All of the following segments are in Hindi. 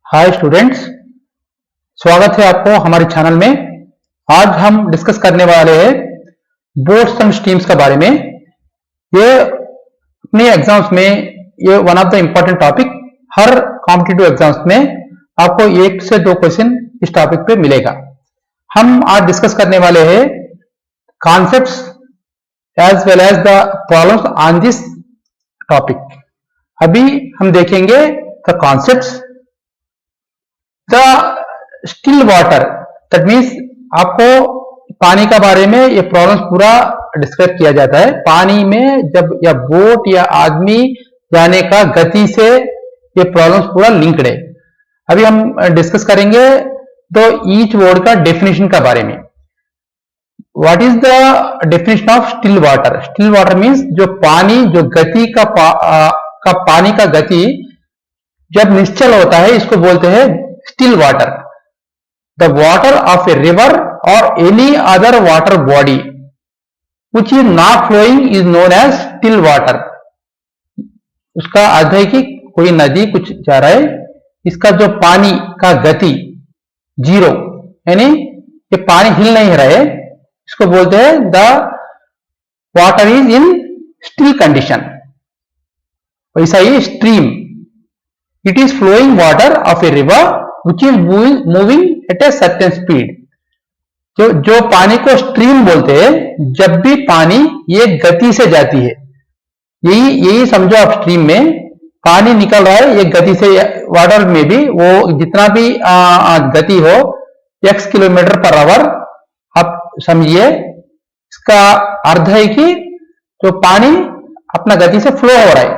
हाय स्टूडेंट्स, स्वागत है आपको हमारे चैनल में। आज हम डिस्कस करने वाले हैं बोर्ड्स एंड स्ट्रीम्स के बारे में। ये अपने एग्जाम्स में ये one of the important topic, her competitive exams में आपको 1 से 2 क्वेश्चन इस टॉपिक पे मिलेगा। हम आज डिस्कस करने वाले हैं concepts as well as the problems on this topic. अभी हम देखेंगे the concepts. The still water, that means आपको पानी का बारे में ये प्रॉब्लम्स पूरा डिस्कस किया जाता है। पानी में जब या बोट या आदमी जाने का गति से ये प्रॉब्लम्स पूरा लिंक्ड है। अभी हम डिस्कस करेंगे तो ईच वर्ड का डेफिनेशन का बारे में। What is the definition of still water? Still water means जो पानी, जो गति का पानी का गति जब निश्चल होता है, इसको बोलते हैं still water. The water of a river और any other water body which is not flowing is known as still water. उसका अर्थ है कि कोई नदी कुछ जा रहा है, इसका जो पानी का गति जीरो, यानी ये पानी हिल नहीं रहा है, इसको बोलते हैं the water is in still condition. वैसा ही stream, it is flowing water of a river which is moving at a certain speed। जो पानी को स्ट्रीम बोलते हैं, जब भी पानी ये गति से जाती है, यही समझो आप। स्ट्रीम में पानी निकल रहा है, ये गति से, वाटर में भी वो जितना भी गति हो, x किलोमीटर पर आवर, आप समझिए। इसका अर्थ है कि जो पानी अपना गति से फ्लो हो रहा है।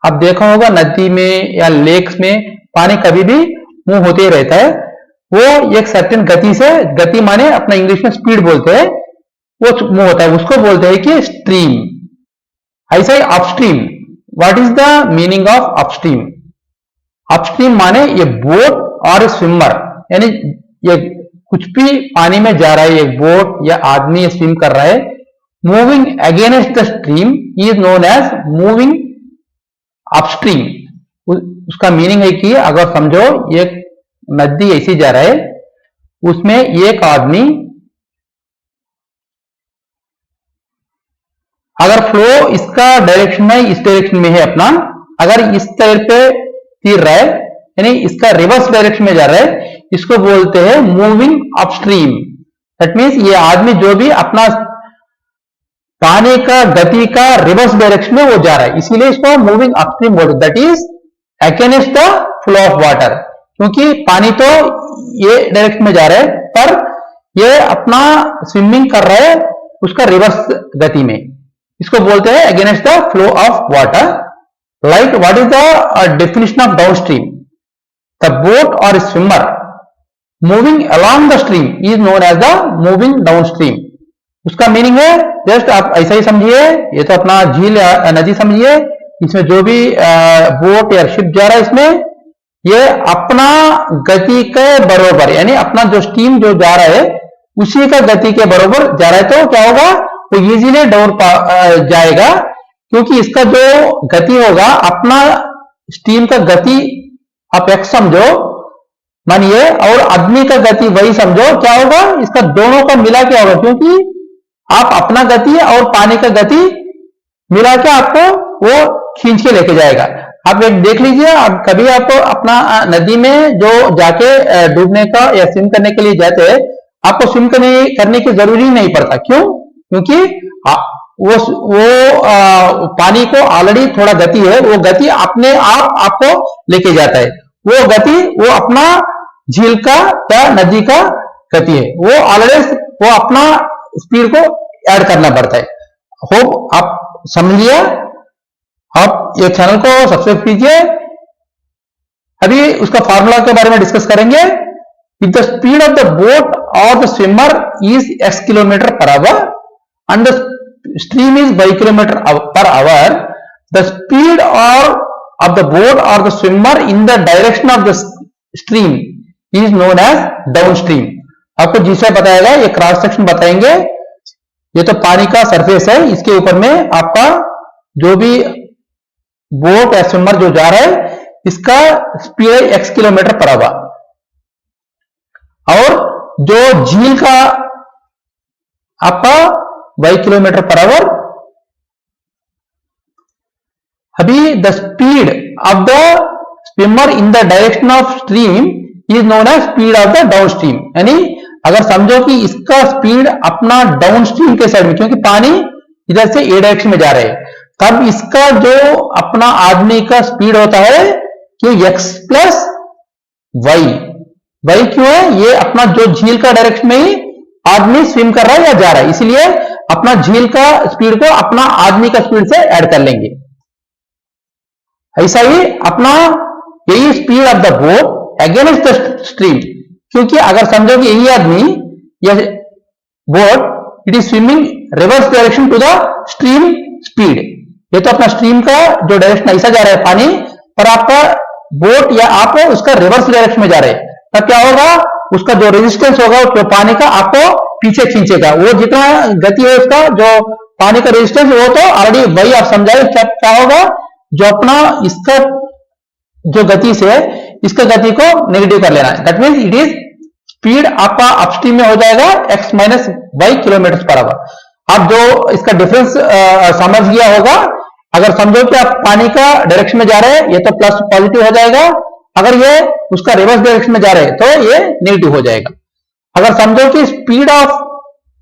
आप देखा होगा नदी में या लेक्स में पानी कभी भी मूव होते ही रहता है, वो एक सर्टेन गति से, गति माने अपना इंग्लिश में स्पीड बोलते हैं, वो मूव होता है, उसको बोलते हैं कि स्ट्रीम। ऐसा ही upstream. What is the meaning of upstream? Upstream माने ये बोट और स्विमर, यानी ये कुछ भी पानी में जा रहा है, एक बोट या आदमी स्विम कर रहा है, moving against the stream is known as moving upstream. उसका मीनिंग है कि अगर समझो एक नदी ऐसी जा रहा है, उसमें एक आदमी, अगर फ्लो इसका डायरेक्शन में, इस डायरेक्शन में है अपना, अगर इस तरह पे तीर रहा है, यानी इसका रिवर्स डायरेक्शन में जा रहा है, इसको बोलते हैं मूविंग अपस्ट्रीम। दैट मीन्स ये आदमी जो भी अपना पानी का गति का रिवर्स डायरेक्शन में वो जा रहा है, इसीलिए इसको मूविंग अपस्ट्रीम बोलते हैं। That is against the flow of water, क्योंकि पानी तो ये डायरेक्शन में जा रहा है, पर ये अपना स्विमिंग कर रहा है उसका रिवर्स गति में, इसको बोलते हैं against the flow of water. Like what is the definition of down stream? The boat और swimmer moving along the stream is known as the moving down stream. उसका मीनिंग है, जस्ट आप ऐसा ही समझिए, ये तो अपना झील या नदी समझिए, इसमें जो भी बोट या शिप जा रहा है, इसमें ये अपना गति के बराबर, यानी अपना जो स्ट्रीम जो जा रहा है उसी का गति के बराबर जा रहा है, तो क्या होगा, वो इजीली डाउन जाएगा, क्योंकि इसका जो गति होगा, अपना स्ट्रीम का गति आप x समझो मानिए, और आदमी का गति वही समझो, क्या होगा, इसका दोनों का मिला क्या होगा, क्योंकि आप अपना गति और पानी का गति मिला के आपको वो खींच के लेके जाएगा। आप एक देख लीजिए, आप कभी आप अपना नदी में जो जाके डूबने का या स्विम करने के लिए जाते हैं, आपको स्विम करने की जरूरी नहीं पड़ता। क्यों? क्योंकि वो पानी को ऑलरेडी थोड़ा गति है, वो गति अपने आप आपको लेके जाता है। वो गति वो अपना झील का या नदी का गति है, वो ऑलरेडी वो अपना स्पीड को ऐड करना पड़ता है। होप आप समझिए। आप ये चैनल को सब्सक्राइब कीजिए। अभी उसका फार्मूला के बारे में डिस्कस करेंगे। If the speed of the boat और the swimmer is x kilometre per hour and the stream is y kilometre per hour, the speed of the boat और the swimmer in the direction of the stream is known as down stream. आपको जिसे बताएगा, ये क्रॉस सेक्शन बताएंगे। ये तो पानी का सरफेस है, इसके ऊपर में आपका जो भी बोट या स्विमर जो जा रहा है, इसका स्पीड है x किलोमीटर पर आवर, और जो झील का आपका y किलोमीटर पर आवर। अभी the speed of the swimmer in the direction of stream is known as speed of the downstream. यानी अगर समझो कि इसका स्पीड अपना डाउन स्ट्रीम के साइड में, क्योंकि पानी इधर से ए डायरेक्शन में जा रहा है, तब इसका जो अपना आदमी का स्पीड होता है कि x प्लस वाई। वाई क्यों है? ये अपना जो झील का डायरेक्शन में ही आदमी स्विम कर रहा है या जा रहा है, इसलिए अपना झील का स्पीड को अपना आदमी का स्पीड से ऐड कर लेंगे। ऐसा ही अपना यही speed of the boat against the stream, क्योंकि अगर समझो कि यही आदमी या boat it is swimming reverse direction to the stream speed, ये तो अपना स्ट्रीम का जो डायरेक्शन ऐसा जा रहा है पानी, पर आपका बोट या आप उसका रिवर्स डायरेक्शन में जा रहे हैं, तब क्या होगा? उसका जो रेजिस्टेंस होगा जो पानी का आपको पीछे खींचेगा। वो जितना गति है उसका जो पानी का रेजिस्टेंस, वो तो ऑलरेडी वही आप समझाए क्या होगा, जो अपना इसका जो गति से इसका गति को नेगेटिव कर लेना है। That means it is speed आपका अपस्ट्रीम में हो जाएगा x minus Y kilometre per hour. आप जो इसका डिफरेंस समझ गया होगा, अगर समझो कि आप पानी का डायरेक्शन में जा रहे हैं, ये तो प्लस पॉजिटिव हो जाएगा, अगर ये उसका रिवर्स डायरेक्शन में जा रहे हैं तो ये नेगेटिव हो जाएगा। अगर समझो कि स्पीड ऑफ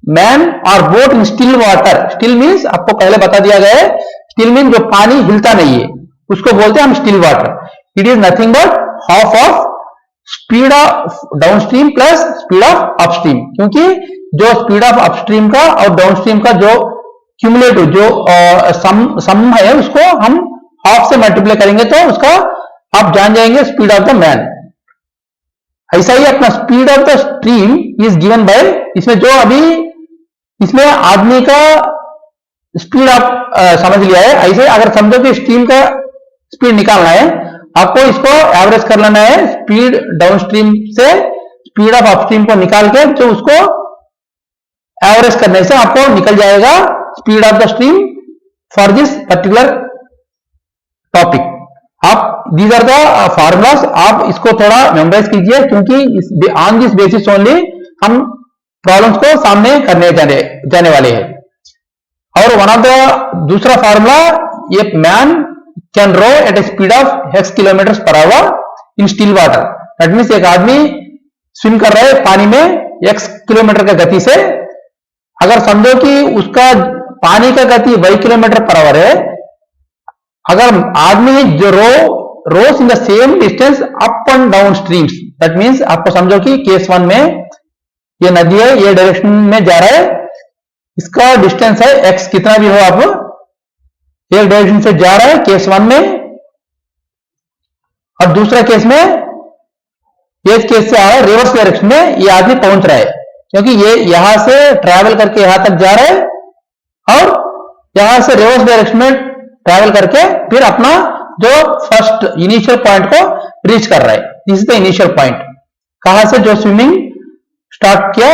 मैन और boat in still water, still means आपको पहले बता दिया गया है, स्टिल मीन जो पानी हिलता नहीं है उसको बोलते हैं हम still water. It is nothing but half of speed of downstream plus speed of upstream, क्योंकि जो स्पीड ऑफ अपस्ट्रीम का और डाउनस्ट्रीम का जो क्यूमुलेटिव जो सम है उसको हम हाफ से मल्टीप्लाई करेंगे तो उसका आप जान जाएंगे स्पीड ऑफ द मैन। ऐसा ही अपना speed of the stream is given by, इसमें जो अभी इसमें आदमी का स्पीड आप समझ लिया है, ऐसे अगर समझो कि स्ट्रीम का स्पीड निकालना है, आपको इसको एवरेज कर लेना है स्पीड डाउनस्ट्रीम से स्पीड ऑफ अपस्ट्रीम को निकाल के, जो उसको एवरेज करने से आपको निकल जाएगा speed of the stream for this particular topic. आप दीज आर द फॉर्मूलाज, आप इसको थोड़ा मेमोराइज कीजिए, क्योंकि ऑन दिस बेसिस ओनली हम प्रॉब्लम्स को सामने करने जाने वाले हैं। और वन ऑफ द दूसरा फॉर्मूला, ये man can row at a speed of x kilometre per hour in still water. That means एक आदमी स्विम कर रहा है पानी में x किलोमीटर का गति से, अगर समझो कि उसका पानी का गति y किलोमीटर पर आवर है, अगर आदमी जो rows in the same distance up and down streams, that means आपको समझो कि केस 1 में ये नदी है, ये डायरेक्शन में जा रहा है, इसका डिस्टेंस है x, कितना भी हो आप एक डायरेक्शन से जा रहा है केस 1 में, और दूसरा केस में एक केस से आ रहा है रिवर्स डायरेक्शन में, ये आदमी पहुंच रहा है, क्योंकि ये यहां से ट्रैवल करके यहां तक जा रहा है और यहां से रिवर्स डायरेक्शन में ट्रैवल करके फिर अपना जो फर्स्ट इनिशियल पॉइंट को रीच कर रहा है। This is the initial point, कहां से जो स्विमिंग स्टार्ट किया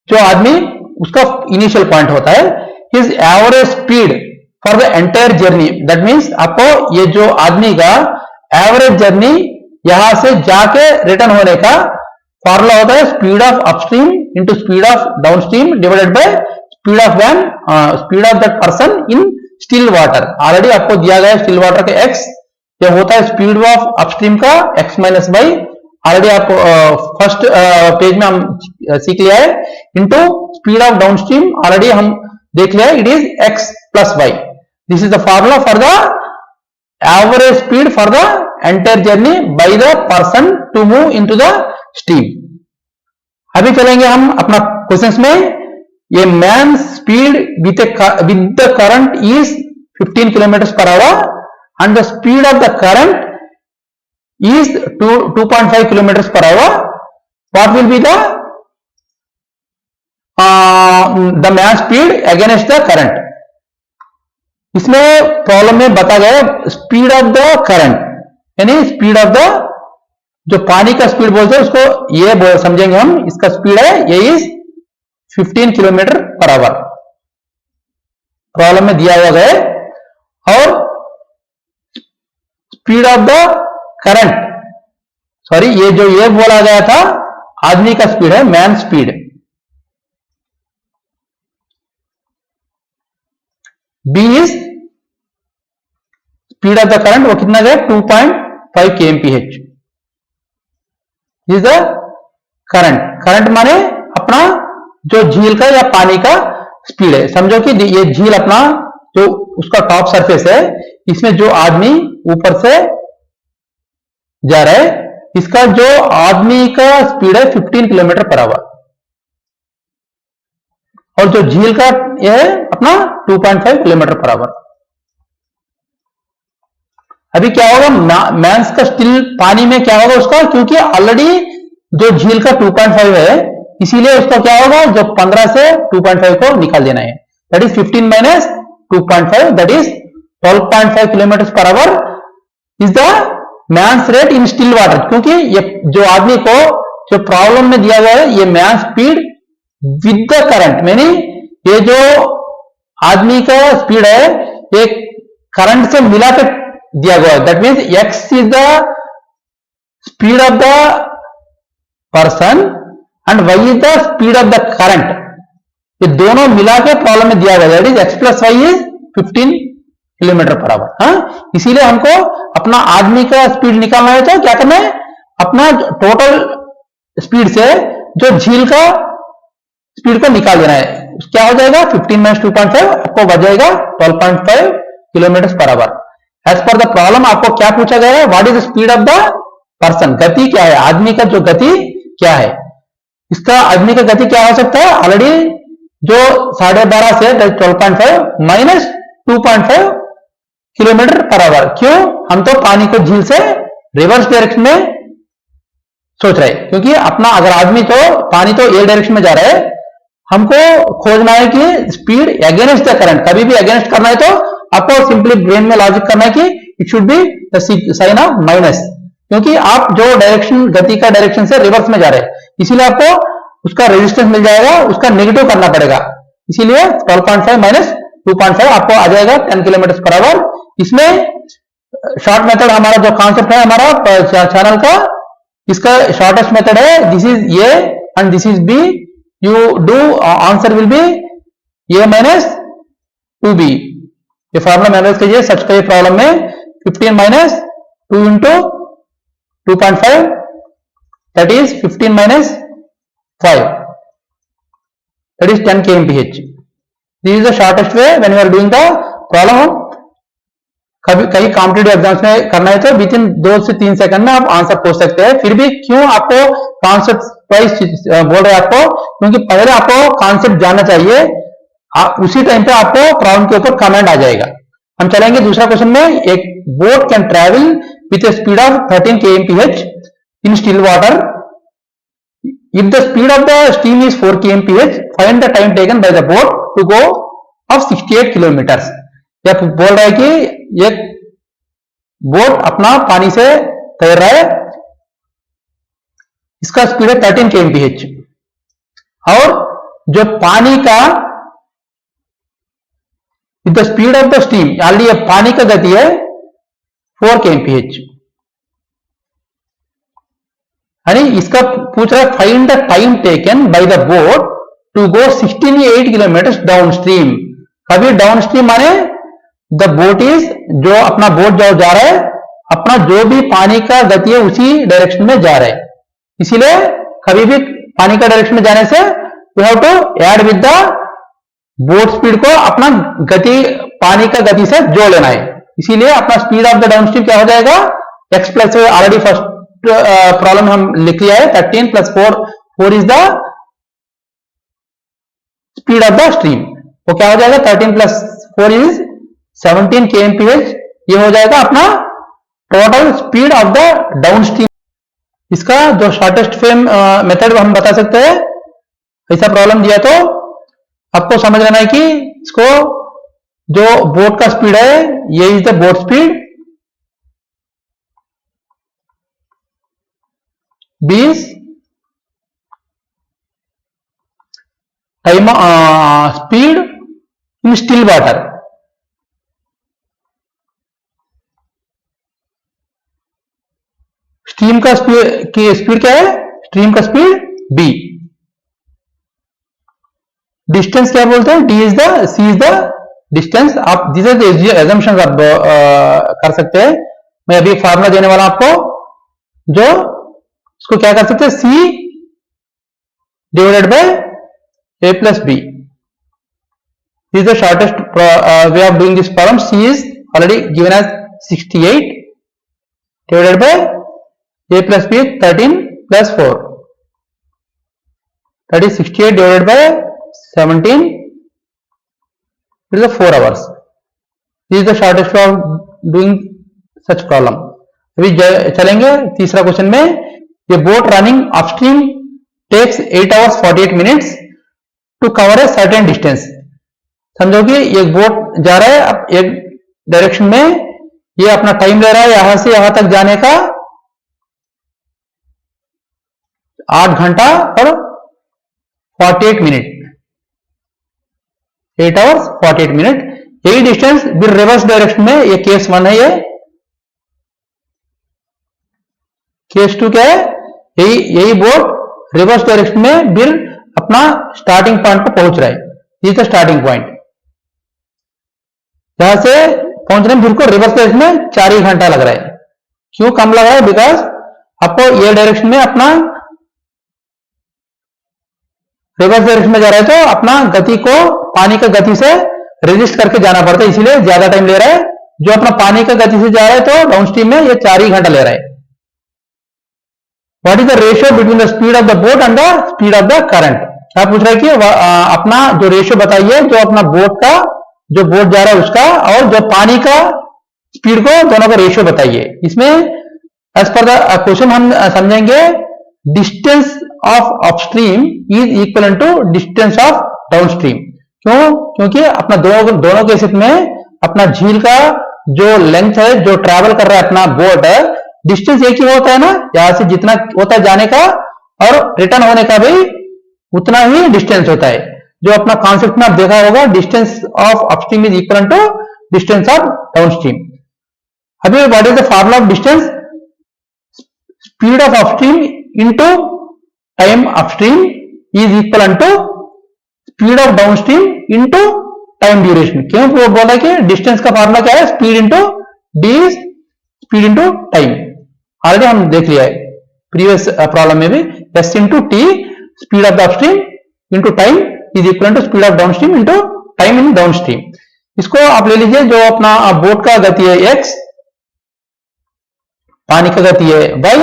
जो आदमी, उसका इनिशियल पॉइंट होता है। His average speed for the entire journey, that means आपको ये जो आदमी का एवरेज जर्नी यहां से जाके रिटर्न होने का फॉर्मूला होता है speed of upstream into speed of downstream divided by speed of man, speed of that person in still water. Already आपको दिया गया है स्टिल वाटर का x, ये होता है स्पीड ऑफ अपस्ट्रीम का x माइनस वाई, ऑलरेडी आपको फर्स्ट पेज में हम सीख लिया है, into speed of downstream already हम देख लिया है, it is x plus Y. This is the formula for the average speed for the entire journey by the person to move into the stream. अभी चलेंगे हम अपना क्वेश्चंस में। ये man speed with the current is 15 kilometre per our and the speed of the current is 2.5 kilometers per hour. What will be the man speed against the current? इसमें प्रॉब्लम में बता गया स्पीड ऑफ द करंट, यानी स्पीड ऑफ द जो पानी का स्पीड बोलते हैं उसको ये समझेंगे हम, इसका स्पीड है ये is 15 kilometre per our, problem में दिया हुआ है। और speed of the current, sorry ये जो ये बोला गया था आदमी का स्पीड है, man speed. B is speed of the current, वो कितना गया 2.5 kmph is the current. Current माने अपना जो झील का या पानी का स्पीड है। समझो कि ये झील अपना जो उसका टॉप सरफेस है, इसमें जो आदमी ऊपर से जा रहा है, इसका जो आदमी का स्पीड है 15 किलोमीटर पर आवर, और जो झील का ये है अपना 2.5 किलोमीटर पर आवर। अभी क्या होगा, मैंस का स्टिल पानी में क्या होगा उसका, क्योंकि ऑलरेडी जो झील का 2.5 है, इसीलिए उसका क्या होगा, जो 15 से 2.5 को निकाल देना है, that is 15 minus 2.5, that is 12.5 kilometre per hour is the man's rate in still water. क्योंकि ये जो आदमी को जो प्रॉब्लम में दिया गया है, ये man speed with the current, यानी ये जो आदमी का स्पीड है ये करंट से मिलाकर दिया गया है। That means X is the speed of the person and Y is the speed of the current, ये दोनों मिला के प्रॉब्लम में दिया गया है। That is X plus Y is 15 kilometre per hour. हाँ, इसीलिए हमको अपना आदमी का स्पीड निकालना है तो क्या करना है, अपना टोटल स्पीड से जो झील का स्पीड को निकाल देना है। क्या हो जाएगा 15 माइनस 2.5, आपको बच जाएगा 12.5 kilometre per hour. As per the problem आपको क्या पूछा गया है, what is the speed of the person, गति क्या है, आदमी का जो गति क्या है। इसका आदमी का गति क्या हो सकता है, ऑलरेडी जो 12.5 से 12.5 माइनस 2.5 किलोमीटर पर आवर। क्यों, हम तो पानी को झील से रिवर्स डायरेक्शन में सोच रहे हैं, क्योंकि अपना अगर आदमी तो पानी तो ए डायरेक्शन में जा रहा है, हमको खोजना है कि स्पीड अगेंस्ट द करंट। कभी भी अगेंस्ट करना है तो आपको सिंपली ब्रेन में लॉजिक करना है कि it should be the sign of minus, क्योंकि आप जो डायरेक्शन गति का डायरेक्शन से रिवर्स में जा रहे हैं, इसीलिए आपको उसका रेजिस्टेंस मिल जाएगा, उसका नेगेटिव करना पड़ेगा। इसीलिए 12.5 माइनस 2.5 आपको आ जाएगा 10 किलोमीटर पर आवर। इसमें शॉर्ट मेथड हमारा जो कॉन्सेप्ट है हमारा चैनल का, इसका शॉर्टेस्ट मेथड है this is A and this is B, you do answer will be A minus 2b। ये फॉर्मूला मेमोराइज कीजिए। सबसे प्रॉब्लम में 15 minus 2 into 2.5, that is 15 minus 5, that is 10 kmph. This is the shortest way when you are doing the problem. कभी कहीं कॉम्पिटिटिव एग्जाम्स में करना है तो विद इन 2 से 3 सेकंड में आप आंसर पूछ सकते हैं। फिर भी क्यों आपको कॉन्सेप्ट वाइज बोल रहे हैं आपको, क्योंकि पहले आपको कॉन्सेप्ट जानना चाहिए, उसी टाइम पे आपको प्रॉब्लम के ऊपर कमेंट आ जाएगा। हम चलेंगे दूसरा क्वेश्चन में। एक boat can travel with a speed of 13 kmph in still water. If the speed of the steam is 4 kmph, find the time taken by the boat to go of 68 kilometers. यह बोल रहा है कि एक बोट अपना पानी से तैर रहा है, इसका स्पीड है 13 kmph, और जो पानी का with the speed of the steam, already पानी का गति है 4 kmph, यानी इसका पूछ रहा है find the time taken by the boat to go 68 kilometre downstream. कभी डाउन स्ट्रीम माने द बोट इज, जो अपना बोट जो जा रहा है, अपना जो भी पानी का गति है उसी डायरेक्शन में जा रहा है। इसीलिए कभी भी पानी का डायरेक्शन में जाने से you have to add with the boat speed को अपना गति, पानी का गति से जोड़ लेना है। इसीलिए अपना speed of the down stream क्या हो जाएगा, x plus, already first problem हम लिख लिया है, 13 plus 4 is the speed of the stream. वो क्या हो जाएगा, 13 प्लस 4 इज 17 kmph। ये हो जाएगा अपना total speed of the down stream. इसका जो शॉर्टेस्ट फ्रेम मेथड हम बता सकते हैं, ऐसा प्रॉब्लम दिया तो आपको समझ लेना है कि इसको जो बोट का स्पीड है, ये is the boat speed, 20 time speed in still water. Stream का स्पीड क्या है, स्ट्रीम का स्पीड b, डिस्टेंस क्या बोलते हैं, d is the, c is the distance. आप दिस इज द एजम्पशन आप कर सकते हैं। मैं अभी फार्मूला देने वाला आपको, जो इसको क्या कर सकते हैं, c divided by a plus b। This is the shortest way of doing this problem. c is already given as 68 divided by a plus b 13 plus 4, that is 68 divided by 17, it is 4 hours. This is the shortest way of doing such problem. अभी चलेंगे तीसरा क्वेश्चन में। ये boat running upstream takes 8 hours 48 minutes to cover a certain distance. समझो कि एक बोट जा रहा है अब एक डायरेक्शन में, ये अपना टाइम ले रहा है यहां से यहां तक जाने का 8 घंटा और 48 मिनट, 8 hours 48 मिनट। यही डिस्टेंस फिर रिवर्स डायरेक्शन में, ये केस 1 है, ये केस 2 क्या है, यही बोट रिवर्स डायरेक्शन में फिर अपना स्टार्टिंग पॉइंट पर पहुंच रहा है। ये तो स्टार्टिंग पॉइंट, यहां से पहुंचने में फिर को रिवर्स डायरेक्शन में 4 ही घंटा लग रहा है। क्यों कम लग रहा है, बिकॉज आपको ये डायरेक्शन में अपना रिवर्स डायरेक्शन में जा रहा है तो अपना गति को पानी का गति से रेजिस्ट करके जाना पड़ता है, इसीलिए ज्यादा टाइम ले रहा है। जो अपना पानी का गति से जा रहा है तो डाउनस्ट्रीम में ये 4 ही घंटा ले रहा है। What is the ratio between the speed of the boat and the speed of the current. क्या पूछ रहा है कि अपना जो रेशियो बताइए, जो अपना बोट का, जो बोट जा रहा है उसका और जो पानी का स्पीड को, दोनों का रेशियो बताइए। इसमें एज पर द क्वेश्चन हम समझेंगे distance of upstream is equal to distance of downstream. क्यों, क्योंकि अपना दोनों केसेस में अपना झील का जो लेंथ है, जो ट्रैवल कर रहा है अपना बोट है, डिस्टेंस एक ही होता है ना, यहां से जितना होता है जाने का और रिटर्न होने का भी उतना ही डिस्टेंस होता है। जो अपना कॉन्सेप्ट में आप देखा होगा, distance of upstream is equal to distance of downstream. अभी what is the formula of distance, speed of upstream into time upstream is equal to speed of downstream into time duration. क्यों बोला कि डिस्टेंस का फार्मूला क्या है, speed into D, speed into time. Already हम देख लिया है प्रीवियस प्रॉब्लम में भी, S into T speed of the upstream into time is equal to speed of downstream into time in downstream. इसको आप ले लीजिए, जो अपना बोट का गति है x, पानी का गति है y,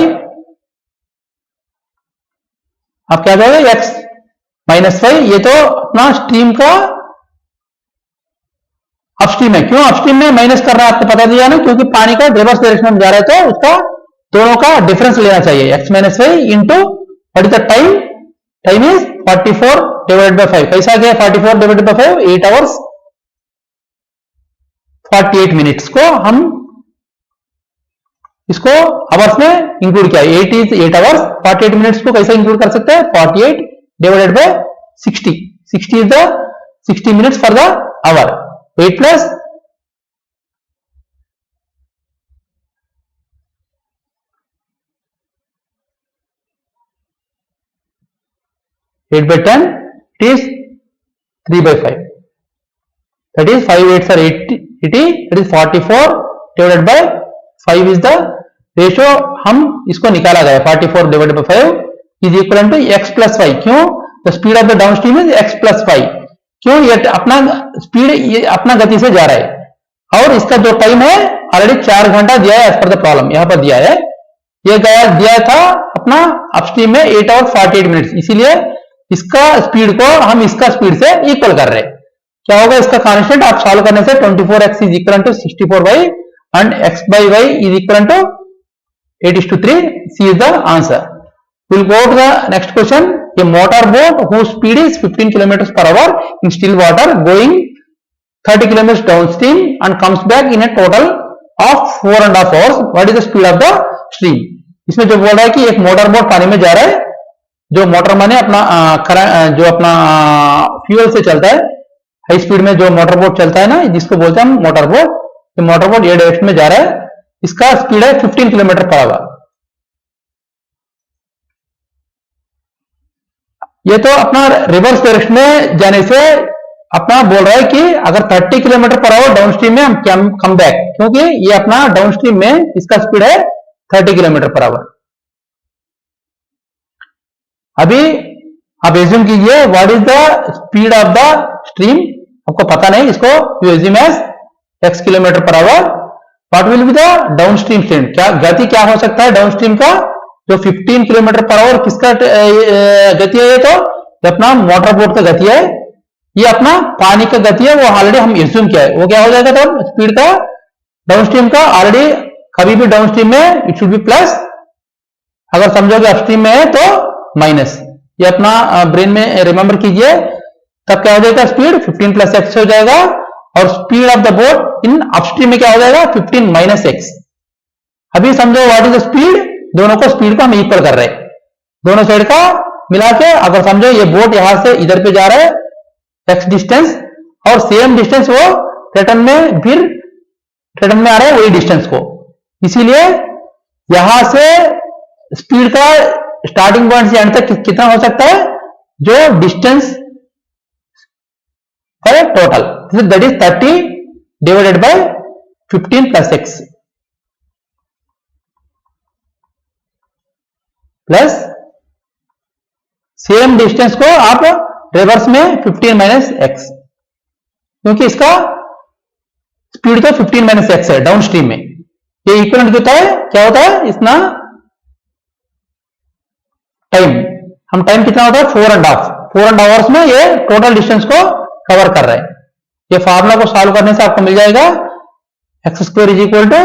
आप क्या जाएगा x माइनस y। ये तो अपना स्ट्रीम का अपस्ट्रीम है। क्यों अपस्ट्रीम में माइनस कर रहा है, आपको पता दिया ना, क्योंकि पानी का रिवर्स डायरेक्शन में जा रहा है तो उसका दोनों का डिफरेंस लेना चाहिए, x minus Y into what is the time, time is 44 divided by 5। कैसा गया 44 डिवाइडेड बाय 5, 8 hours 48 मिनट्स को हम इसको आवर्स में इंक्लूड किया। 8 इज 8 hours 48 मिनट्स को कैसे इंक्लूड कर सकते हैं, 48 divided by 60, 60 is the 60 minutes for the hour, 8 plus 8 by 10, it is 3 by 5. That is 5 8s are 80, it is 44 divided by 5 is the ratio। हम इसको निकाला गया 44 divided by 5 is equal to x plus y। क्यों, the speed of the downstream is x plus y। क्यों, ये अपना स्पीड ये अपना गति से जा रहा है और इसका जो टाइम है ऑलरेडी 4 घंटा दिया है एज पर द प्रॉब्लम, यहां पर दिया है। ये दिया था अपना अपस्ट्रीम में 8 hours 48 मिनट्स, इसीलिए इसका स्पीड को हम इसका स्पीड से इक्वल कर रहे हैं। क्या होगा इसका कांस्टेंट, आप सॉल्व करने से 24x is equal to 64y and x by y is equal to 8:3, C is the answer. Will go to the next question. A motor boat whose speed is 15 kilometers per hour in still water going 30 kilometers downstream and comes back in a total of 4.5 hours. What is the speed of the stream? इसमें जो बोल रहा है कि एक मोटर बोट पानी में जा रहा है, जो मोटर माने अपना जो अपना फ्यूल से चलता है, हाई स्पीड में जो मोटर बोट चलता है ना, जिसको बोलते हैं हम मोटर बोट। ये मोटर बोट ये डायरेक्शन में जा रहा है, इसका स्पीड है 15 किलोमीटर पर आवर। ये तो अपना रिवर्स डायरेक्शन में जाने से अपना बोल रहा है कि अगर 30 kilometre per our down stream में हम कम बैक, क्योंकि ये अपना डाउन स्ट्रीम में इसका स्पीड है 30 किलोमीटर पर आवर। अभी आप एज्यूम कीजिए what is the speed of the stream, आपको पता नहीं, इसको you assume as x kilometre per hour. What will be the downstream stream, क्या गति क्या हो सकता है डाउन स्ट्रीम का, जो 15 किलोमीटर पर आवर किसका गति है, ये तो अपना मोटर बोट का गति है, ये अपना पानी का गति है, वो ऑलरेडी हम एज्यूम किया है। वो क्या हो जाएगा तब स्पीड का डाउन स्ट्रीम का, ऑलरेडी कभी भी डाउन स्ट्रीम में इट शुड बी प्लस, अगर समझोगे अपस्ट्रीम में है तो माइनस। ये अपना ब्रेन में रिमेंबर कीजिए, तब क्या हो जाएगा स्पीड 15 प्लस एक्स हो जाएगा, और speed of the boat in upstream में क्या हो जाएगा 15 माइनस एक्स। अभी समझो व्हाट इज द स्पीड, दोनों को स्पीड को हम इक्वल कर रहे हैं, दोनों साइड का मिला के। अगर समझो ये बोट यहां से इधर पे जा रहा है एक्स डिस्टेंस, और सेम डिस्टेंस वो रिटर्न में फिर रिटर्न में आ रहा है वही डिस्टेंस को, इसीलिए यहां से स्पीड का स्टार्टिंग पॉइंट से एंड तक कितना हो सकता है, जो डिस्टेंस है total, that is 30 divided by 15 plus x plus same distance को आप रिवर्स में 15 माइनस एक्स, क्योंकि इसका स्पीड तो 15 माइनस एक्स है डाउन स्ट्रीम में। ये इक्विवेलेंट होता है, क्या होता है इतना टाइम, हम टाइम कितना होता है 4.5 आवर्स में ये टोटल डिस्टेंस को कवर कर रहे हैं। ये फार्मूला को सॉल्व करने से आपको मिल जाएगा X square is equal to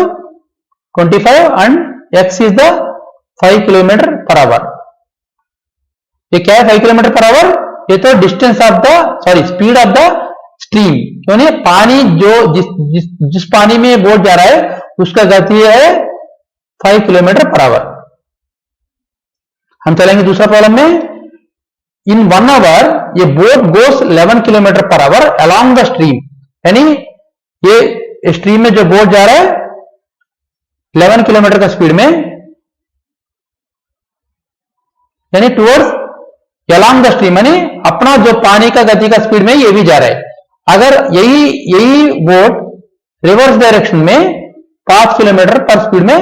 25 and X is the 5 kilometre per hour. ये क्या है 5 किलोमीटर पर आवर, ये तो distance of the speed of the stream, क्यों नहीं, पानी जो जिस पानी में बोट जा रहा है उसका गति है 5 किलोमीटर पर आवर। हम चलेंगे दूसरा प्रॉब्लम में, इन 1 आवर ये boat goes 11 kilometre per our along the stream, यानी ये स्ट्रीम में जो बोट जा रहा है 11 किलोमीटर का स्पीड में, यानी टूवर्ड्स अलोंग द स्ट्रीम, यानी अपना जो पानी का गति का स्पीड में ये भी जा रहा है। अगर यही बोट रिवर्स डायरेक्शन में 5 किलोमीटर पर स्पीड में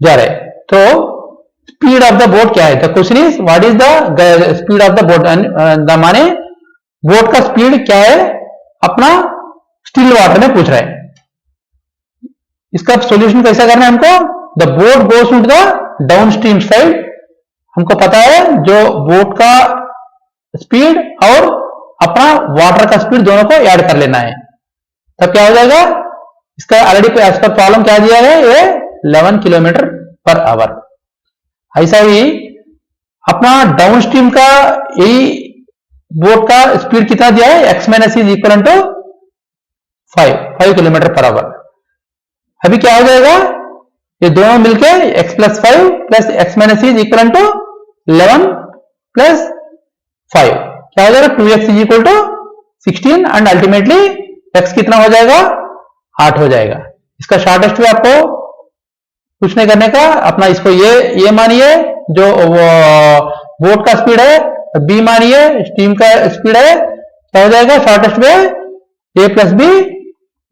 जा रहा है, तो स्पीड ऑफ द बोट क्या है, the question is what is the speed of the boat, the माने बोट का स्पीड क्या है अपना स्टिल वाटर में पूछ रहा है। इसका सॉल्यूशन कैसा करना है हमको, the boat goes to the downstream side, हमको पता है जो बोट का स्पीड और अपना वाटर का स्पीड दोनों को ऐड कर लेना है, तब क्या हो जाएगा, इसका ऑलरेडी एज पर प्रॉब्लम क्या दिया है, ये 11 किलोमीटर पर आवर। ऐसा ही अपना डाउन स्ट्रीम का यही बोट का स्पीड कितना दिया है, X minus is equal to 5 kilometre per hour. अभी क्या हो जाएगा, ये दोनों मिलके x plus 5 plus X minus is equal to 11 plus 5 क्या हो जाएगा, 2x is equal to 16 and ultimately x कितना हो जाएगा 8 हो जाएगा। इसका शॉर्टेस्ट वे आपको कुछ नहीं करने का, अपना इसको ये मानिए जो बोट का स्पीड है, b मानिए स्टीम का स्पीड है, क्या हो जाएगा shortest way a plus B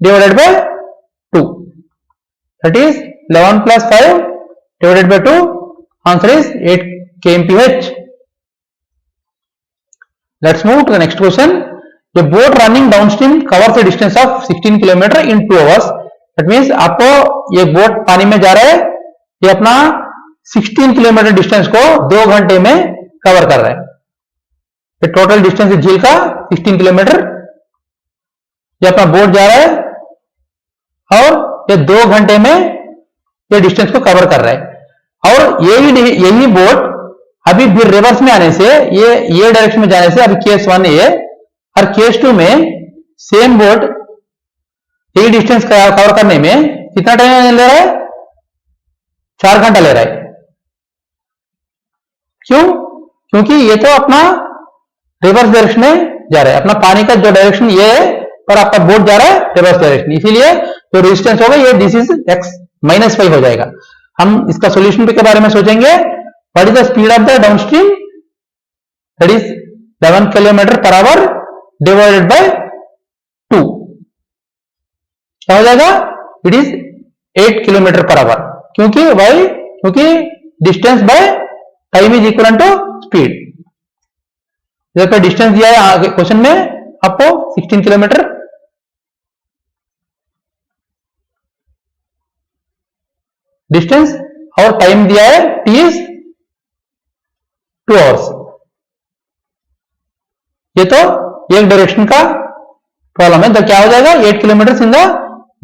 divided by 2, that is 11 plus 5 divided by 2, answer is 8 kmph. Let's move to the next question. A boat running downstream covers a distance of 16 km in 2 hours. That means आपको ये बोट पानी में जा रहा है, ये अपना 16 किलोमीटर डिस्टेंस को 2 घंटे में कवर कर रहा है। ये टोटल डिस्टेंस है झील का 16 किलोमीटर, ये अपना बोट जा रहा है और ये 2 घंटे में ये डिस्टेंस को कवर कर रहा है। और यही बोट अभी फिर रिवर्स में आने से ये डायरेक्शन में जाने से, अभी केस 1 है और केस 2 में सेम बोट यही डिस्टेंस कवर करने में कितना टाइम ले रहा है, 4 घंटा ले रहा है। क्यों, क्योंकि ये तो अपना रिवर्स डायरेक्शन में जा रहा है, अपना पानी का जो डायरेक्शन ये है पर आपका बोट जा रहा है रिवर्स डायरेक्शन, इसीलिए जो रेजिस्टेंस होगा ये दिस इज x माइनस 5 हो जाएगा। हम इसका सोल्यूशन के बारे में सोचेंगे, what is the speed of the downstream, that is 11 kilometre per hour divided by 2, क्या हो जाएगा, it is 8 kilometre per hour. क्योंकि वाई, क्योंकि distance by time is equal to speed. देखो डिस्टेंस दिया है क्वेश्चन में आपको 16 किलोमीटर, डिस्टेंस, और टाइम दिया है टी इज 2 आवर्स। ये तो एक डायरेक्शन का प्रॉब्लम है, तो क्या हो जाएगा 8 kilometre in the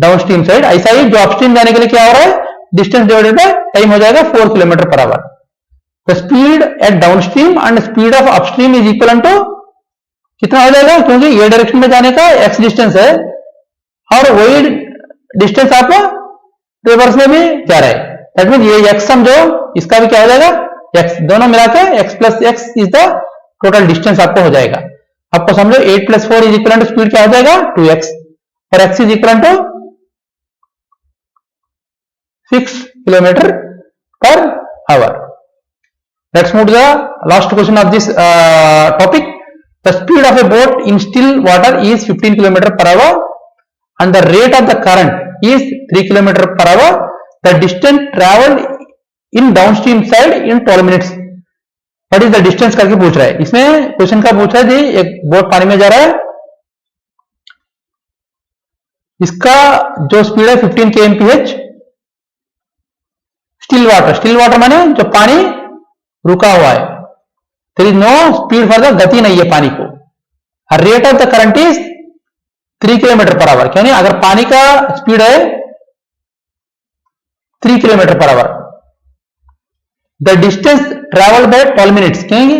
downstream side. ऐसा ही जो अपस्ट्रीम जाने के लिए क्या हो रहा है, डिस्टेंस डिवाइडेड बाय टाइम हो जाएगा 4 kilometre per hour. The speed at downstream and speed of upstream is equal to कितना हो जाएगा, क्योंकि ये डायरेक्शन में जाने का x डिस्टेंस है और वही डिस्टेंस आपको रिवर्स में भी जा रहा है। दैट मीन ये x समझो, इसका भी क्या हो जाएगा x, दोनों मिला के x plus x is the total distance आपको हो जाएगा। आपको समझो 8 plus 4 is equal to speed क्या हो जाएगा 2x, और x is equal to 6 kilometre per hour. Let's move to the last question of this topic. The speed of a boat in still water is 15 km per hour and the rate of the current is 3 km per hour. The distance traveled in downstream side in 12 minutes. What is the distance करके पूछ रहा है। इसमें क्वेश्चन का पूछ रहा है जी, एक बोट पानी में जा रहा है, इसका जो स्पीड है 15 kmph, still water, still water माने जो पानी रुका हुआ है, there is no speed for the, गति नहीं है पानी को। Rate of the current is 3 kilometre per hour, क्यों नहीं, अगर पानी का स्पीड है 3 kilometre per hour. The distance travel by 12 minutes, क्योंकि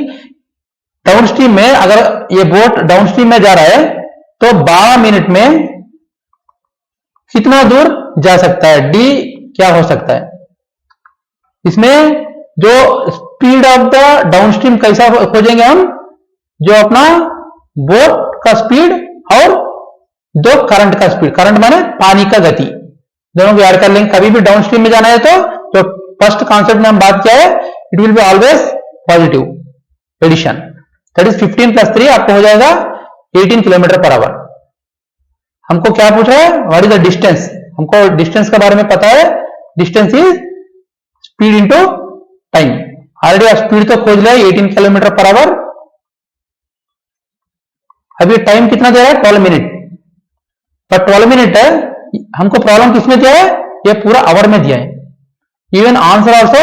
डाउनस्ट्रीम में अगर ये बोट डाउनस्ट्रीम में जा रहा है तो 12 मिनट में कितना दूर जा सकता है, डी क्या हो सकता है। इसमें जो स्पीड ऑफ द डाउनस्ट्रीम कैसा खोजेंगे हम, जो अपना बोट का स्पीड और जो करंट का स्पीड, करंट माने पानी का गति, दोनों को ऐड कर लेंगे। कभी भी डाउनस्ट्रीम में जाना है तो जो फर्स्ट कॉन्सेप्ट में हम बात किया है, it will be always positive addition, that is 15 plus 3 आपको हो जाएगा 18 किलोमीटर पर आवर। हमको क्या पूछ रहा है, व्हाट इज द डिस्टेंस, हमको डिस्टेंस के बारे में पता है, distance is speed into time. Already आप स्पीड तो खोज लिया 18 किलोमीटर पर आवर, अभी टाइम कितना दे रहा है 12 मिनट, पर 12 मिनट है, हमको प्रॉब्लम किसमें दिया है, ये पूरा आवर में दिया है। Even answer also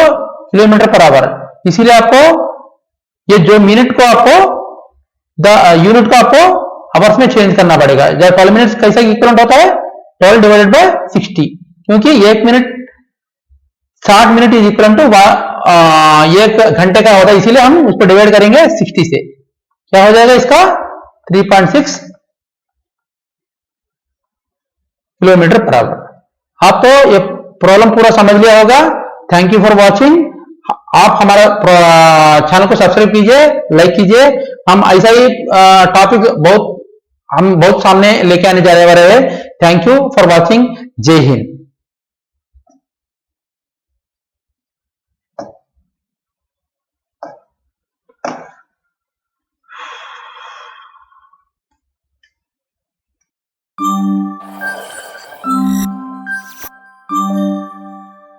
kilometre per our, इसीलिए आपको ये जो मिनट को आपको द यूनिट को आपको आवर्स में चेंज करना पड़ेगा। जब 12 मिनट कैसा इक्वलेंट होता है 12 डिवाइडेड बाय 60, क्योंकि 1 minute 60 minute is equal to 1 घंटे का होता है, इसीलिए हम उसको डिवाइड करेंगे 60 से, क्या हो जाएगा इसका 3.6 किलोमीटर पर आवर। आप तो ये प्रॉब्लम पूरा समझ लिया होगा। Thank you for watching. आप हमारा चैनल को सब्सक्राइब कीजिए, लाइक कीजिए। हम ऐसा ही टॉपिक बहुत सामने लेके आने जा रहे हैं। Thank you for watching. जय हिंद।